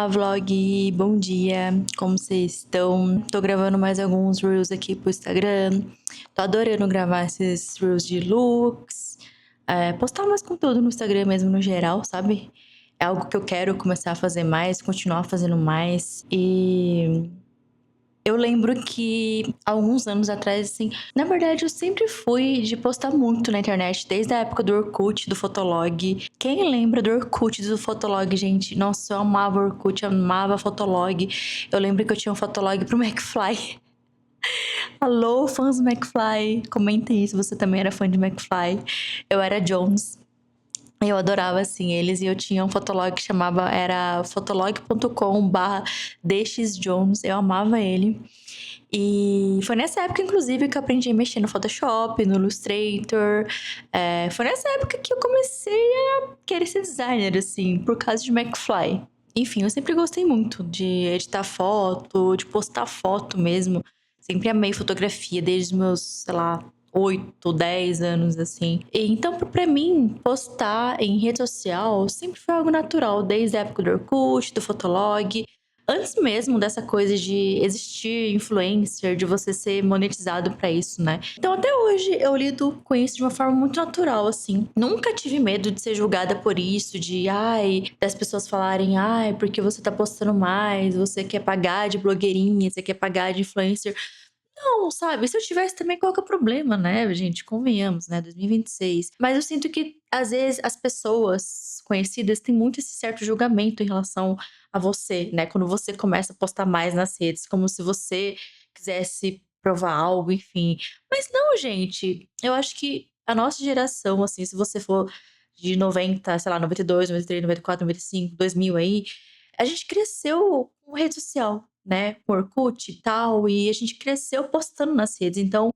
Olá, vlog! Bom dia! Como vocês estão? Tô gravando mais alguns reels aqui pro Instagram. Tô adorando gravar esses reels de looks. Postar mais conteúdo no Instagram mesmo, no geral, sabe? É algo que eu quero começar a fazer mais, continuar fazendo mais. E eu lembro que alguns anos atrás, assim, na verdade eu sempre fui de postar muito na internet, desde a época do Orkut, do Fotolog. Quem lembra do Orkut, do Fotolog, gente? Nossa, eu amava o Orkut, eu amava Fotolog. Eu lembro que eu tinha um Fotolog pro McFly. Alô, fãs do McFly, comentem isso, você também era fã de McFly. Eu era Jones. Eu adorava, assim, eles. E eu tinha um fotolog que chamava... Era fotolog.com/dxjones. Eu amava ele. E foi nessa época, inclusive, que eu aprendi a mexer no Photoshop, no Illustrator. Foi nessa época que eu comecei a querer ser designer, assim, por causa de McFly. Enfim, eu sempre gostei muito de editar foto, de postar foto mesmo. Sempre amei fotografia, desde os meus, sei lá, 8, 10 anos, assim. E então, pra mim, postar em rede social sempre foi algo natural, desde a época do Orkut, do Fotolog. Antes mesmo dessa coisa de existir influencer, de você ser monetizado pra isso, né? Então, até hoje, eu lido com isso de uma forma muito natural, assim. Nunca tive medo de ser julgada por isso, das pessoas falarem, porque você tá postando mais, você quer pagar de blogueirinha, você quer pagar de influencer. Não, sabe? Se eu tivesse também, qual que é o problema, né, gente? Convenhamos, né? 2026. Mas eu sinto que, às vezes, as pessoas conhecidas têm muito esse certo julgamento em relação a você, né? Quando você começa a postar mais nas redes, como se você quisesse provar algo, enfim. Mas não, gente. Eu acho que a nossa geração, assim, se você for de 90, sei lá, 92, 93, 94, 95, 2000 aí, a gente cresceu com rede social, né, com Orkut e tal, e a gente cresceu postando nas redes, então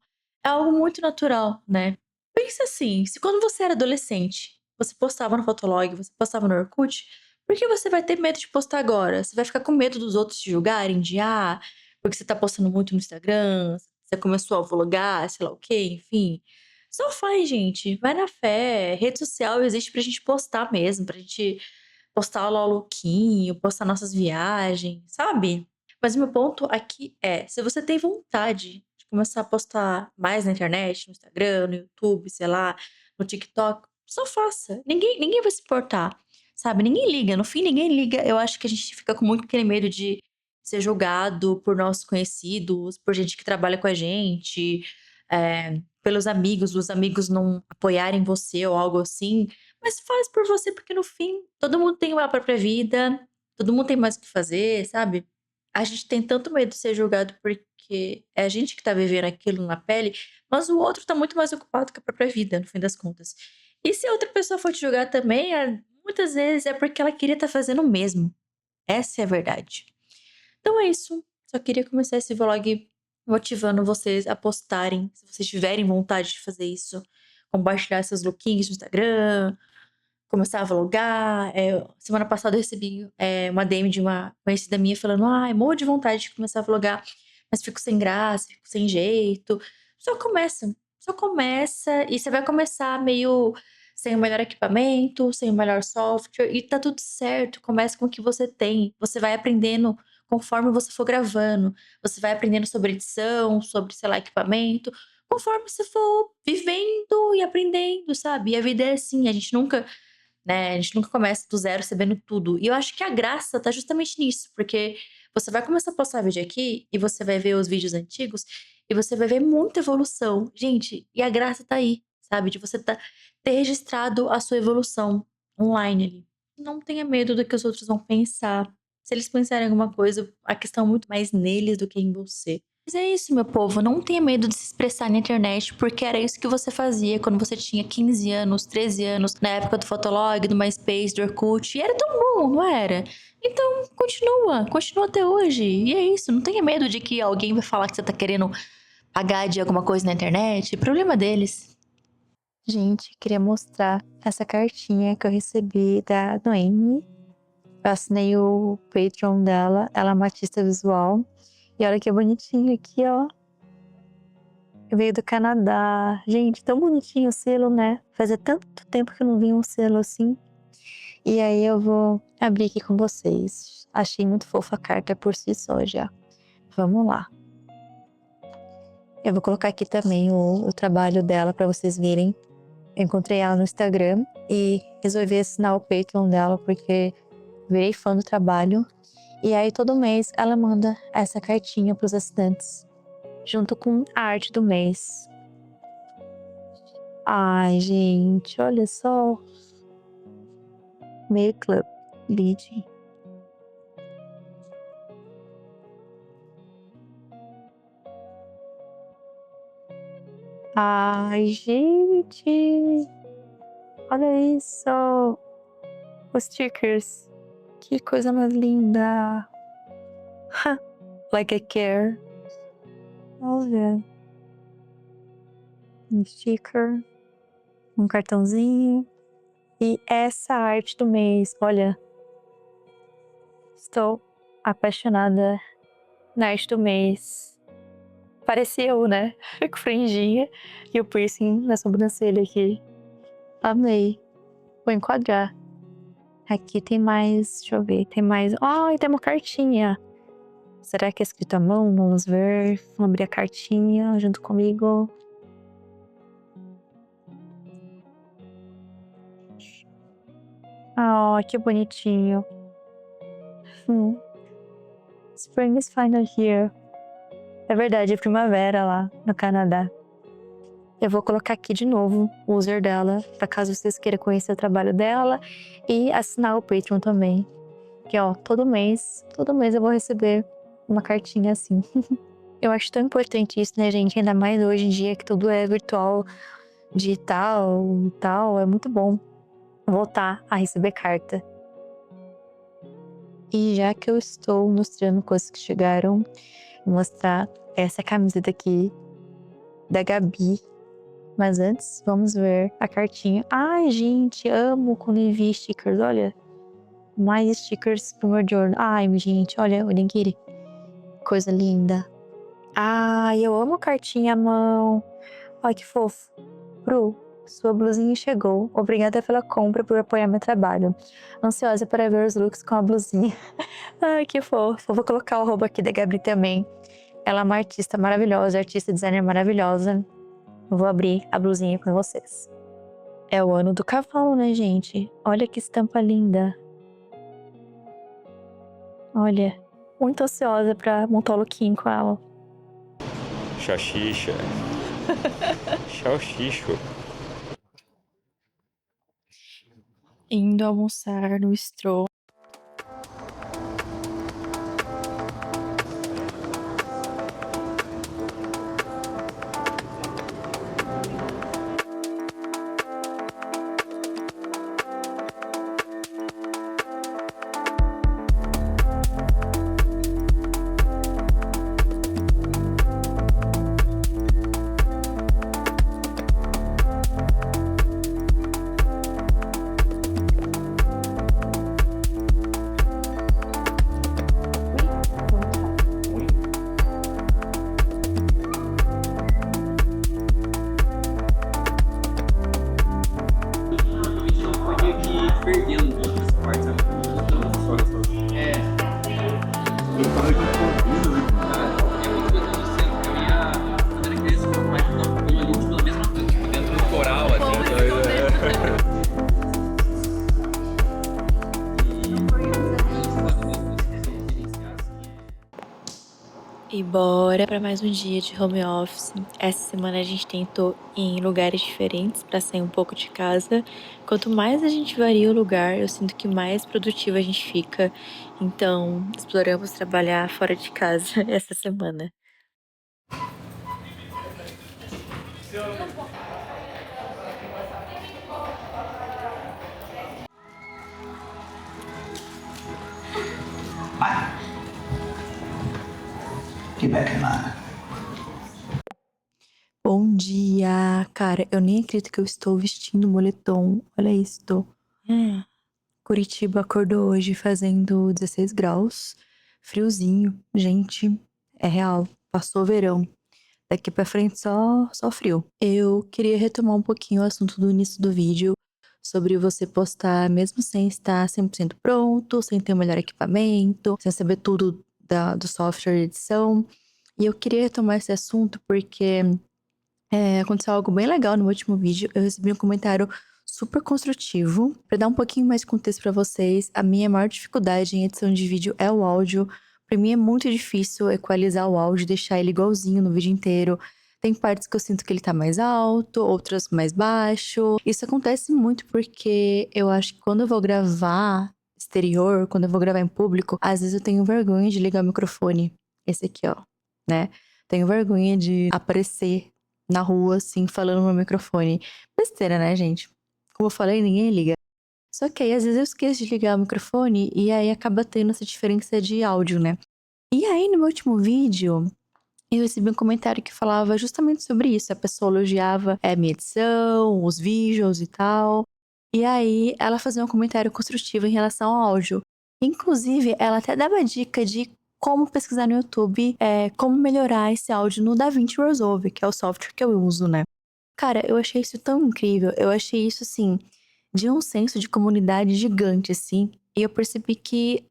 é algo muito natural, né. Pensa assim, se quando você era adolescente, você postava no Fotolog, você postava no Orkut, por que você vai ter medo de postar agora? Você vai ficar com medo dos outros te julgarem de, porque você tá postando muito no Instagram, você começou a vlogar, sei lá o quê, enfim. Só faz, gente, vai na fé, rede social existe pra gente postar mesmo, pra gente postar lá o lookinho, postar nossas viagens, sabe? Mas o meu ponto aqui é, se você tem vontade de começar a postar mais na internet, no Instagram, no YouTube, sei lá, no TikTok, só faça. Ninguém vai se importar, sabe? Ninguém liga. No fim, ninguém liga. Eu acho que a gente fica com muito aquele medo de ser julgado por nossos conhecidos, por gente que trabalha com a gente, pelos amigos, os amigos não apoiarem você ou algo assim. Mas faz por você, porque no fim, todo mundo tem uma própria vida, todo mundo tem mais o que fazer, sabe? A gente tem tanto medo de ser julgado porque é a gente que tá vivendo aquilo na pele, mas o outro tá muito mais ocupado com a própria vida, no fim das contas. E se outra pessoa for te julgar também, muitas vezes é porque ela queria estar fazendo o mesmo. Essa é a verdade. Então é isso. Só queria começar esse vlog motivando vocês a postarem, se vocês tiverem vontade de fazer isso. Compartilhar seus lookinhos no Instagram, começar a vlogar. Semana passada eu recebi uma DM de uma conhecida minha falando: ai, morro de vontade de começar a vlogar, mas fico sem graça, fico sem jeito. Só começa e você vai começar meio sem o melhor equipamento, sem o melhor software e tá tudo certo. Começa com o que você tem. Você vai aprendendo conforme você for gravando. Você vai aprendendo sobre edição, sobre, sei lá, equipamento, conforme você for vivendo e aprendendo, sabe? E a vida é assim, a gente nunca, né, a gente nunca começa do zero sabendo tudo. E eu acho que a graça tá justamente nisso, porque você vai começar a postar vídeo aqui e você vai ver os vídeos antigos e você vai ver muita evolução. Gente, e a graça tá aí, sabe? De você ter registrado a sua evolução online ali. Não tenha medo do que os outros vão pensar. Se eles pensarem alguma coisa, a questão é muito mais neles do que em você. Mas é isso, meu povo. Não tenha medo de se expressar na internet, porque era isso que você fazia quando você tinha 15 anos, 13 anos, na época do Fotolog, do MySpace, do Orkut. E era tão bom, não era? Então, continua até hoje. E é isso, não tenha medo de que alguém vai falar que você tá querendo pagar de alguma coisa na internet. Problema deles. Gente, queria mostrar essa cartinha que eu recebi da Noemi. Eu assinei o Patreon dela, ela é uma artista visual. E olha que bonitinho aqui, ó. Veio do Canadá. Gente, tão bonitinho o selo, né? Fazia tanto tempo que eu não vi um selo assim. E aí eu vou abrir aqui com vocês. Achei muito fofa a carta por si só já. Vamos lá. Eu vou colocar aqui também o trabalho dela para vocês verem. Eu encontrei ela no Instagram e resolvi assinar o Patreon dela porque virei fã do trabalho. E aí todo mês ela manda essa cartinha para os assinantes, junto com a arte do mês. Ai, gente, olha só. Meio Club Lead. Ai, gente. Olha isso. Os stickers. Que coisa mais linda. Like I care. Olha. Um sticker. Um cartãozinho. E essa arte do mês. Olha. Estou apaixonada na arte do mês. Parecia eu, né? Com franjinha e o piercing na sobrancelha aqui. Amei. Vou enquadrar. Aqui tem mais, deixa eu ver, tem mais. Ai, tem uma cartinha. Será que é escrito à mão? Vamos ver. Vamos abrir a cartinha junto comigo. Ah, que bonitinho. Spring is finally here. É verdade, é primavera lá no Canadá. Eu vou colocar aqui de novo o user dela, para caso vocês queiram conhecer o trabalho dela e assinar o Patreon também. Que ó, todo mês eu vou receber uma cartinha assim. Eu acho tão importante isso, né, gente? Ainda mais hoje em dia que tudo é virtual, digital e tal. É muito bom voltar a receber carta. E já que eu estou mostrando coisas que chegaram, vou mostrar essa camiseta aqui da Gabi. Mas antes, vamos ver a cartinha. Ai, gente, amo quando envia stickers, olha. Mais stickers pro meu journal. Ai, gente, olha o nigiri. Coisa linda. Ai, eu amo cartinha à mão. Olha que fofo. Bru, sua blusinha chegou. Obrigada pela compra, por apoiar meu trabalho. Ansiosa para ver os looks com a blusinha. Ai, que fofo. Vou colocar o arroba aqui da Gabi também. Ela é uma artista maravilhosa, artista designer maravilhosa. Vou abrir a blusinha com vocês. É o ano do cavalo, né, gente? Olha que estampa linda. Olha, muito ansiosa pra montar o lookinho com ela. Salsicha. Salsicho. Indo almoçar no Stroll. E bora para mais um dia de home office. Essa semana a gente tentou ir em lugares diferentes para sair um pouco de casa. Quanto mais a gente varia o lugar, eu sinto que mais produtiva a gente fica. Então, exploramos trabalhar fora de casa essa semana. Get back in line. Bom dia! Cara, eu nem acredito que eu estou vestindo moletom. Olha isso. Curitiba acordou hoje fazendo 16 graus. Friozinho. Gente, é real. Passou o verão. Daqui pra frente só frio. Eu queria retomar um pouquinho o assunto do início do vídeo sobre você postar mesmo sem estar 100% pronto, sem ter o melhor equipamento, sem saber tudo do software de edição. E eu queria retomar esse assunto porque aconteceu algo bem legal no meu último vídeo. Eu recebi um comentário super construtivo. Pra dar um pouquinho mais de contexto pra vocês, a minha maior dificuldade em edição de vídeo é o áudio. Pra mim é muito difícil equalizar o áudio, deixar ele igualzinho no vídeo inteiro. Tem partes que eu sinto que ele tá mais alto, outras mais baixo. Isso acontece muito porque eu acho que quando eu vou gravar exterior, quando eu vou gravar em público, às vezes eu tenho vergonha de ligar o microfone. Esse aqui, ó, né? Tenho vergonha de aparecer na rua, assim, falando no microfone. Besteira, né, gente? Como eu falei, ninguém liga. Só que aí, às vezes, eu esqueço de ligar o microfone e aí acaba tendo essa diferença de áudio, né? E aí, no meu último vídeo, eu recebi um comentário que falava justamente sobre isso. A pessoa elogiava a minha edição, os visuals e tal. E aí, ela fazia um comentário construtivo em relação ao áudio. Inclusive, ela até dava dica de como pesquisar no YouTube, como melhorar esse áudio no DaVinci Resolve, que é o software que eu uso, né? Cara, eu achei isso tão incrível. Eu achei isso, assim, de um senso de comunidade gigante, assim. E eu percebi que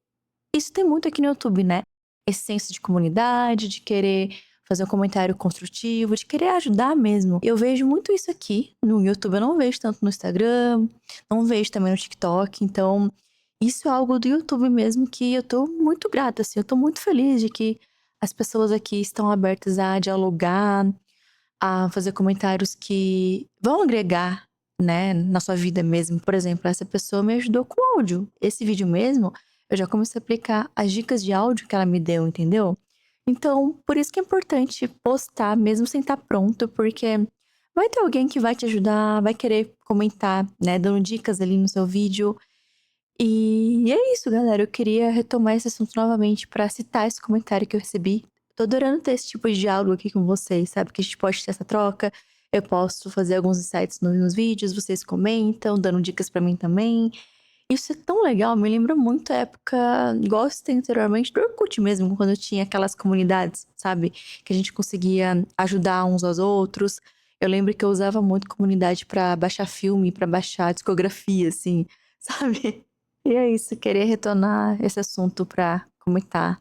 isso tem muito aqui no YouTube, né? Esse senso de comunidade, de querer fazer um comentário construtivo, de querer ajudar mesmo. Eu vejo muito isso aqui no YouTube, eu não vejo tanto no Instagram, não vejo também no TikTok, então isso é algo do YouTube mesmo que eu tô muito grata, assim, eu tô muito feliz de que as pessoas aqui estão abertas a dialogar, a fazer comentários que vão agregar, né, na sua vida mesmo. Por exemplo, essa pessoa me ajudou com áudio. Esse vídeo mesmo, eu já comecei a aplicar as dicas de áudio que ela me deu, entendeu? Então, por isso que é importante postar mesmo sem estar pronto, porque vai ter alguém que vai te ajudar, vai querer comentar, né, dando dicas ali no seu vídeo. E é isso, galera. Eu queria retomar esse assunto novamente pra citar esse comentário que eu recebi. Tô adorando ter esse tipo de diálogo aqui com vocês, sabe? Que a gente pode ter essa troca. Eu posso fazer alguns insights nos vídeos, vocês comentam, dando dicas pra mim também. Isso é tão legal, me lembra muito a época, igual eu citei anteriormente, do Orkut mesmo, quando tinha aquelas comunidades, sabe? Que a gente conseguia ajudar uns aos outros. Eu lembro que eu usava muito comunidade pra baixar filme, pra baixar discografia, assim, sabe? E é isso, queria retornar esse assunto pra comentar,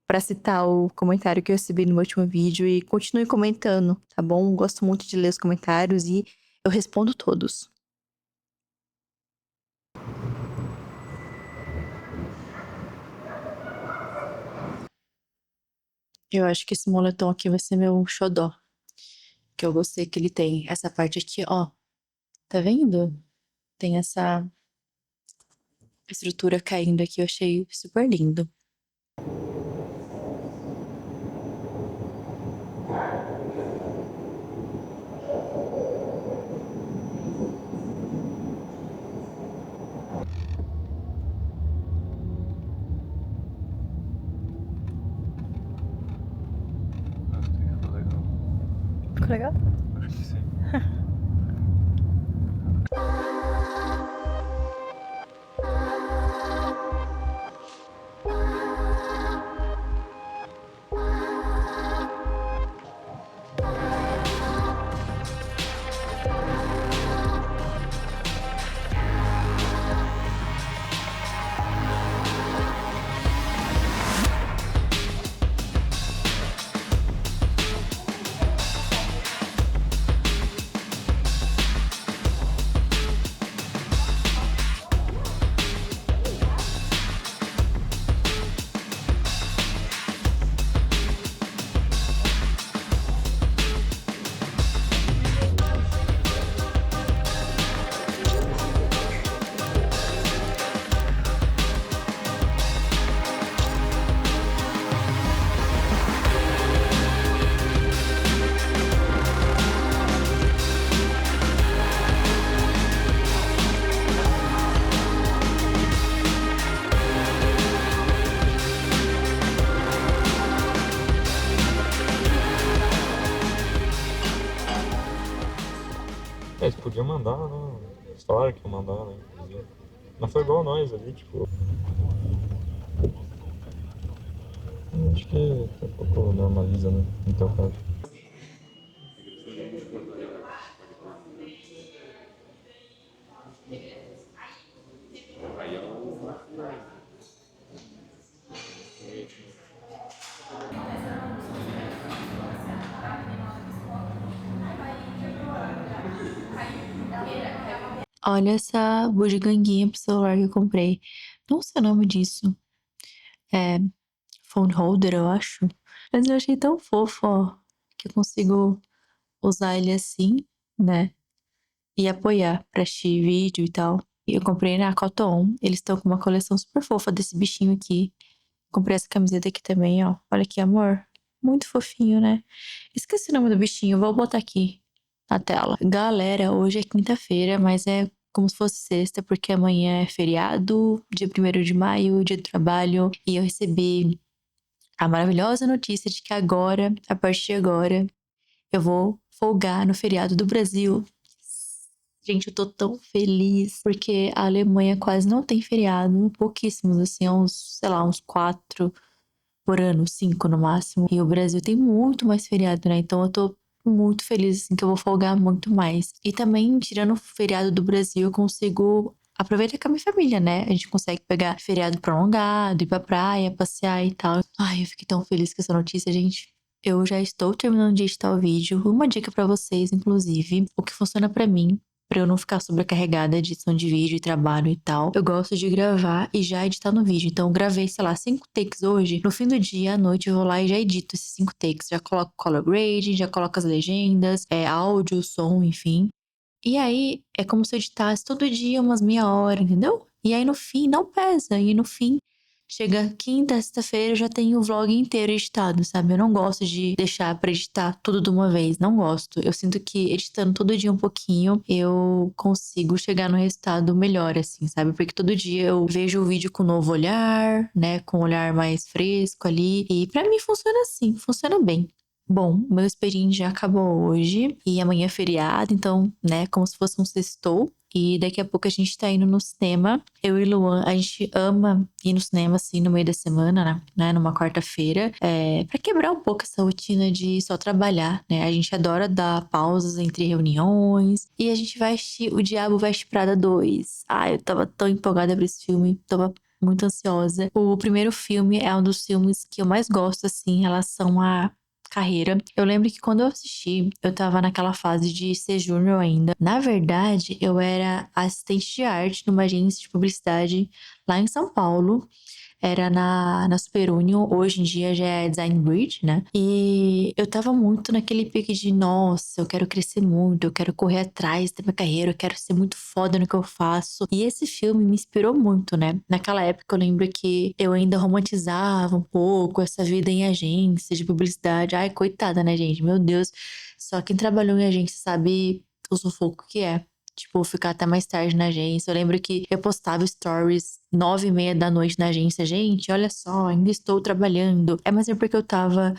pra citar o comentário que eu recebi no meu último vídeo e continue comentando, tá bom? Gosto muito de ler os comentários e eu respondo todos. Eu acho que esse moletom aqui vai ser meu xodó, que eu gostei que ele tem essa parte aqui, ó. Tá vendo? Tem essa estrutura caindo aqui, eu achei super lindo. Acho que ficou legal. Ficou legal? Acho que sim. Eles podiam mandar, né? Eles falaram que iam mandar, né? Inclusive. Mas foi igual nós ali, tipo. Acho que daqui a pouco normaliza, né? No teu caso. Olha essa bugiganguinha pro celular que eu comprei. Não sei o nome disso. É phone holder, eu acho. Mas eu achei tão fofo, ó, que eu consigo usar ele assim, né? E apoiar pra assistir vídeo e tal. E eu comprei na Cotton On. Eles estão com uma coleção super fofa desse bichinho aqui. Comprei essa camiseta aqui também, ó. Olha que amor. Muito fofinho, né? Esqueci o nome do bichinho, vou botar aqui na tela. Galera, hoje é quinta-feira, mas é como se fosse sexta, porque amanhã é feriado, dia 1º de maio, dia do trabalho. E eu recebi a maravilhosa notícia de que agora, a partir de agora, eu vou folgar no feriado do Brasil. Gente, eu tô tão feliz, porque a Alemanha quase não tem feriado, pouquíssimos, assim, uns, sei lá, uns 4 por ano, 5 no máximo. E o Brasil tem muito mais feriado, né? Então eu tô muito feliz, assim, que eu vou folgar muito mais. E também, tirando o feriado do Brasil, eu consigo aproveitar com a minha família, né? A gente consegue pegar feriado prolongado, ir pra praia, passear e tal. Ai, eu fiquei tão feliz com essa notícia, gente. Eu já estou terminando de editar o vídeo. Uma dica pra vocês, inclusive, o que funciona pra mim, pra eu não ficar sobrecarregada de edição de vídeo e trabalho e tal. Eu gosto de gravar e já editar no vídeo. Então, eu gravei, sei lá, 5 takes hoje. No fim do dia, à noite, eu vou lá e já edito esses 5 takes. Já coloco color grading, já coloco as legendas, áudio, som, enfim. E aí, é como se eu editasse todo dia umas meia hora, entendeu? E aí, no fim, não pesa. E no fim, chega quinta, sexta-feira, eu já tenho o vlog inteiro editado, sabe? Eu não gosto de deixar pra editar tudo de uma vez. Não gosto. Eu sinto que editando todo dia um pouquinho, eu consigo chegar no resultado melhor, assim, sabe? Porque todo dia eu vejo o vídeo com um novo olhar, né? Com um olhar mais fresco ali. E pra mim funciona assim, funciona bem. Bom, meu expediente já acabou hoje e amanhã é feriado, então, né, como se fosse um sextou. E daqui a pouco a gente tá indo no cinema. Eu e Luan, a gente ama ir no cinema, assim, no meio da semana, né? Numa quarta-feira. Pra quebrar um pouco essa rotina de só trabalhar, né? A gente adora dar pausas entre reuniões. E a gente vai assistir O Diabo Veste Prada 2. Ai, eu tava tão empolgada pra esse filme. Tava muito ansiosa. O primeiro filme é um dos filmes que eu mais gosto, assim, em relação a carreira. Eu lembro que quando eu assisti, eu tava naquela fase de ser júnior ainda. Na verdade, eu era assistente de arte numa agência de publicidade lá em São Paulo. Era na Super Union, hoje em dia já é Design Bridge, né? E eu tava muito naquele pique de, nossa, eu quero crescer muito, eu quero correr atrás da minha carreira, eu quero ser muito foda no que eu faço. E esse filme me inspirou muito, né? Naquela época eu lembro que eu ainda romantizava um pouco essa vida em agência de publicidade. Ai, coitada, né, gente? Meu Deus. Só quem trabalhou em agência sabe o sufoco que é. Tipo, ficar até mais tarde na agência. Eu lembro que eu postava stories 9h30 da noite na agência. Gente, olha só, ainda estou trabalhando. Mas é porque eu tava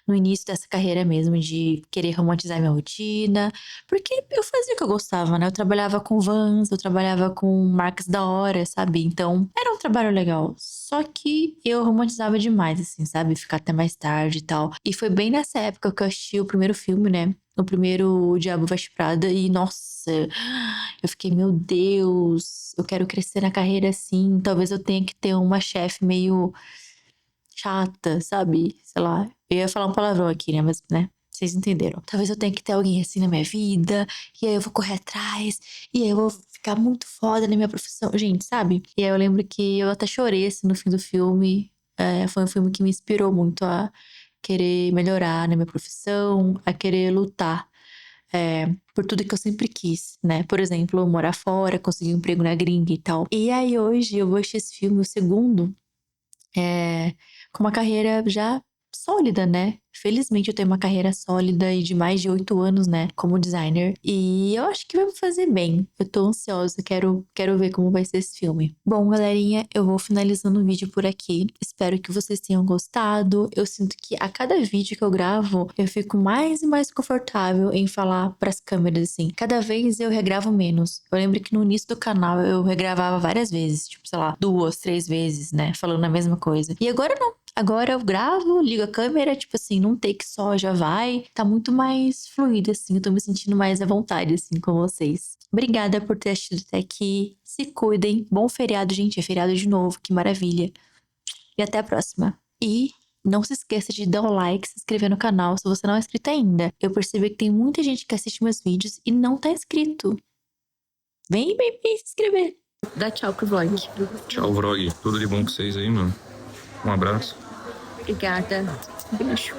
no início dessa carreira mesmo, de querer romantizar minha rotina. Porque eu fazia o que eu gostava, né? Eu trabalhava com Vans, eu trabalhava com marcas da hora, sabe? Então, era um trabalho legal. Só que eu romantizava demais, assim, sabe? Ficar até mais tarde e tal. E foi bem nessa época que eu assisti o primeiro filme, né? O primeiro O Diabo Veste Prada. E, nossa, eu fiquei, meu Deus, eu quero crescer na carreira assim. Talvez eu tenha que ter uma chefe meio chata, sabe? Sei lá. Eu ia falar um palavrão aqui, né? Mas, né? Vocês entenderam. Talvez eu tenha que ter alguém assim na minha vida. E aí eu vou correr atrás. E aí eu vou ficar muito foda na minha profissão. Gente, sabe? E aí eu lembro que eu até chorei assim no fim do filme. Foi um filme que me inspirou muito a querer melhorar na minha profissão, a querer lutar por tudo que eu sempre quis, né? Por exemplo, morar fora, conseguir um emprego na gringa e tal. E aí hoje eu vou assistir esse filme, o segundo, com uma carreira já sólida, né? Felizmente eu tenho uma carreira sólida e de mais de 8 anos, né? Como designer. E eu acho que vai me fazer bem. Eu tô ansiosa, quero ver como vai ser esse filme. Bom, galerinha, eu vou finalizando o vídeo por aqui. Espero que vocês tenham gostado. Eu sinto que a cada vídeo que eu gravo, eu fico mais e mais confortável em falar pras câmeras, assim. Cada vez eu regravo menos. Eu lembro que no início do canal eu regravava várias vezes, tipo, sei lá, 2, 3 vezes, né? Falando a mesma coisa. E agora não. Agora eu gravo, ligo a câmera, tipo assim, num take só já vai. Tá muito mais fluido, assim. Eu tô me sentindo mais à vontade, assim, com vocês. Obrigada por ter assistido até aqui. Se cuidem. Bom feriado, gente. É feriado de novo. Que maravilha. E até a próxima. E não se esqueça de dar o like, se inscrever no canal se você não é inscrito ainda. Eu percebi que tem muita gente que assiste meus vídeos e não tá inscrito. Vem se inscrever. Dá tchau pro vlog. Tchau, Vrog. Tudo de bom pra vocês aí, mano. Um abraço. Obrigada. Beijo.